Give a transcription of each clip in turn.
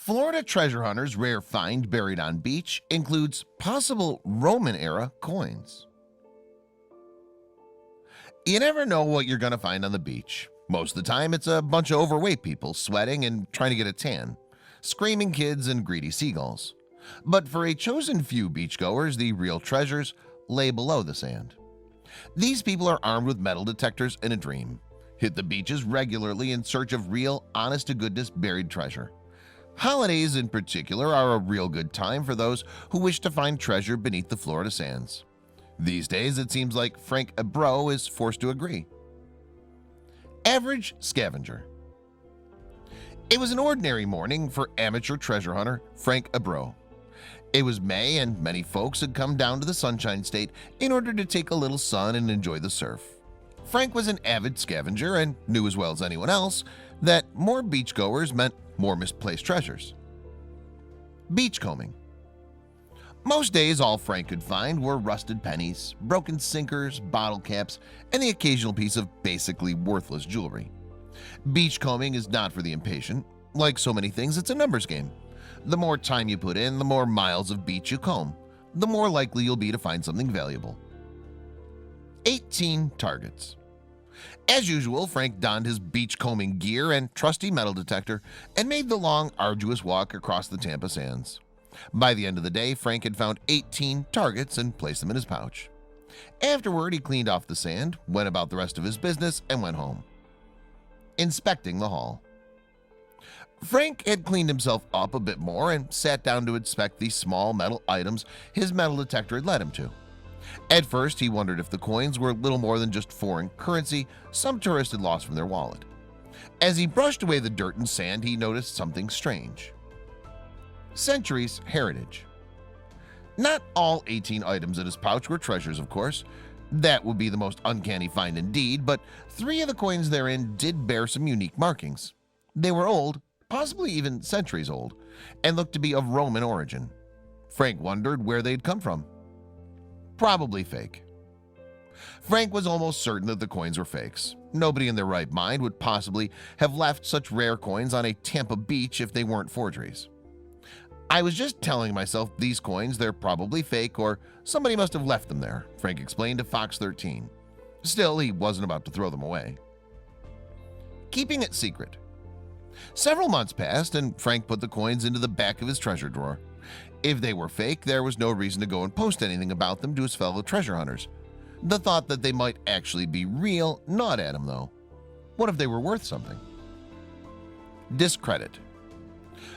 Florida treasure hunters' rare find buried on beach includes possible Roman-era coins. You never know what you're going to find on the beach. Most of the time, it's a bunch of overweight people sweating and trying to get a tan, screaming kids and greedy seagulls. But for a chosen few beachgoers, the real treasures lay below the sand. These people are armed with metal detectors and a dream. Hit the beaches regularly in search of real, honest-to-goodness buried treasure. Holidays in particular are a real good time for those who wish to find treasure beneath the Florida sands. These days, it seems like Frank Abro is forced to agree. Average scavenger. It was an ordinary morning for amateur treasure hunter Frank Abro. It was May and many folks had come down to the Sunshine State in order to take a little sun and enjoy the surf. Frank was an avid scavenger and knew as well as anyone else that more beachgoers meant more misplaced treasures. Beachcombing. Most days all Frank could find were rusted pennies, broken sinkers, bottle caps, and the occasional piece of basically worthless jewelry. Beachcombing is not for the impatient. Like so many things, it's a numbers game. The more time you put in, the more miles of beach you comb, the more likely you'll be to find something valuable. 18 targets. As usual, Frank donned his beachcombing gear and trusty metal detector and made the long, arduous walk across the Tampa sands. By the end of the day, Frank had found 18 targets and placed them in his pouch. Afterward, he cleaned off the sand, went about the rest of his business, and went home. Inspecting the haul. Frank had cleaned himself up a bit more and sat down to inspect the small metal items his metal detector had led him to. At first, he wondered if the coins were little more than just foreign currency some tourist had lost from their wallet. As he brushed away the dirt and sand, he noticed something strange. Centuries heritage. Not all 18 items in his pouch were treasures, of course. That would be the most uncanny find indeed, but 3 of the coins therein did bear some unique markings. They were old, possibly even centuries old, and looked to be of Roman origin. Frank wondered where they'd come from. Probably fake. Frank was almost certain that the coins were fakes. Nobody in their right mind would possibly have left such rare coins on a Tampa beach if they weren't forgeries. I was just telling myself these coins, they're probably fake or somebody must have left them there, Frank explained to Fox 13. Still, he wasn't about to throw them away. Keeping it secret. Several months passed and Frank put the coins into the back of his treasure drawer. If they were fake, there was no reason to go and post anything about them to his fellow treasure hunters. The thought that they might actually be real gnawed at him, though. What if they were worth something? Discredit.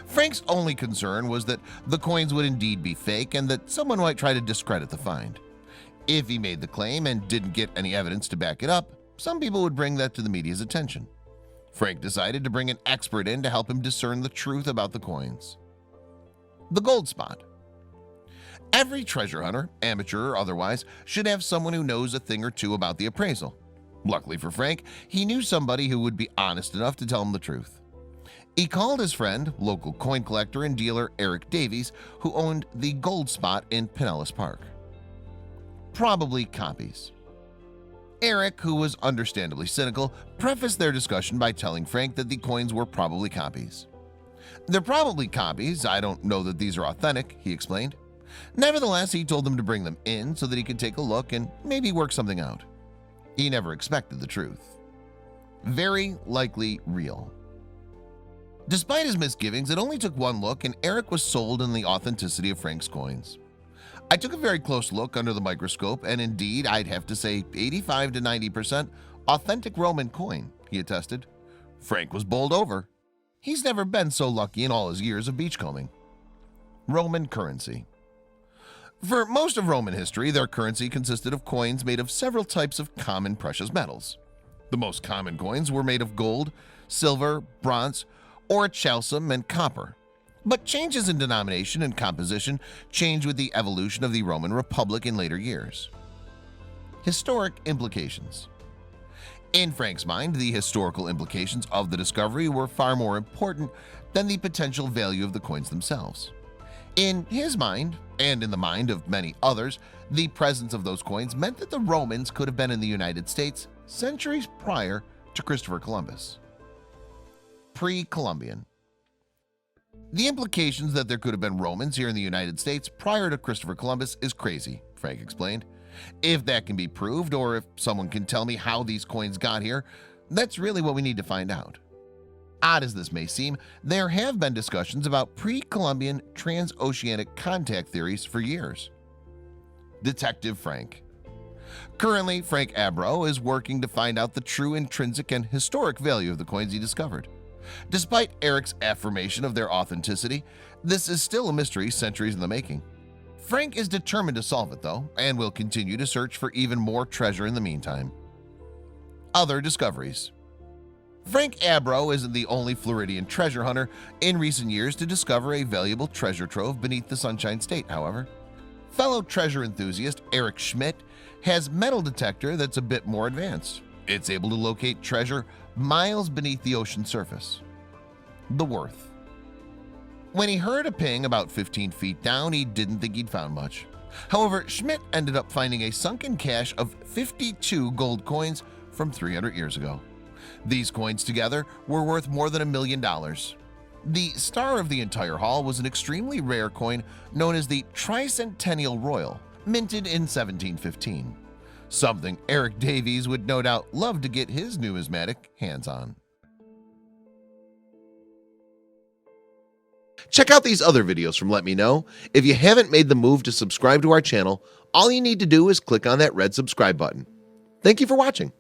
Frank's only concern was that the coins would indeed be fake and that someone might try to discredit the find. If he made the claim and didn't get any evidence to back it up, some people would bring that to the media's attention. Frank decided to bring an expert in to help him discern the truth about the coins. The gold spot. Every treasure hunter, amateur or otherwise, should have someone who knows a thing or two about the appraisal. Luckily for Frank, he knew somebody who would be honest enough to tell him the truth. He called his friend, local coin collector and dealer Eric Davies, who owned the Gold Spot in Pinellas Park. Probably copies. Eric, who was understandably cynical, prefaced their discussion by telling Frank that the coins were probably copies. They're probably copies, I don't know that these are authentic, he explained. Nevertheless, he told them to bring them in so that he could take a look and maybe work something out. He never expected the truth. Very likely real. Despite his misgivings, it only took one look and Eric was sold on the authenticity of Frank's coins. I took a very close look under the microscope and indeed I'd have to say 85 to 90% authentic Roman coin, he attested. Frank was bowled over. He's never been so lucky in all his years of beachcombing. Roman currency. For most of Roman history, their currency consisted of coins made of several types of common precious metals. The most common coins were made of gold, silver, bronze, or chalcedon and copper. But changes in denomination and composition changed with the evolution of the Roman Republic in later years. Historic implications. In Frank's mind, the historical implications of the discovery were far more important than the potential value of the coins themselves. In his mind, and in the mind of many others, the presence of those coins meant that the Romans could have been in the United States centuries prior to Christopher Columbus. Pre-Columbian. The implications that there could have been Romans here in the United States prior to Christopher Columbus is crazy, Frank explained. If that can be proved, or if someone can tell me how these coins got here, that's really what we need to find out. Odd as this may seem, there have been discussions about pre-Columbian transoceanic contact theories for years. Detective Frank. Currently, Frank Abro is working to find out the true intrinsic and historic value of the coins he discovered. Despite Eric's affirmation of their authenticity, this is still a mystery centuries in the making. Frank is determined to solve it, though, and will continue to search for even more treasure in the meantime. Other discoveries. Frank Abro isn't the only Floridian treasure hunter in recent years to discover a valuable treasure trove beneath the Sunshine State, however. Fellow treasure enthusiast Eric Schmidt has metal detector that's a bit more advanced. It's able to locate treasure miles beneath the ocean surface. The worth. When he heard a ping about 15 feet down, he didn't think he'd found much. However, Schmidt ended up finding a sunken cache of 52 gold coins from 300 years ago. These coins together were worth more than $1 million. The star of the entire haul was an extremely rare coin known as the Tricentennial Royal, minted in 1715. Something Eric Davies would no doubt love to get his numismatic hands on. Check out these other videos from Let Me Know. If you haven't made the move to subscribe to our channel, all you need to do is click on that red subscribe button. Thank you for watching.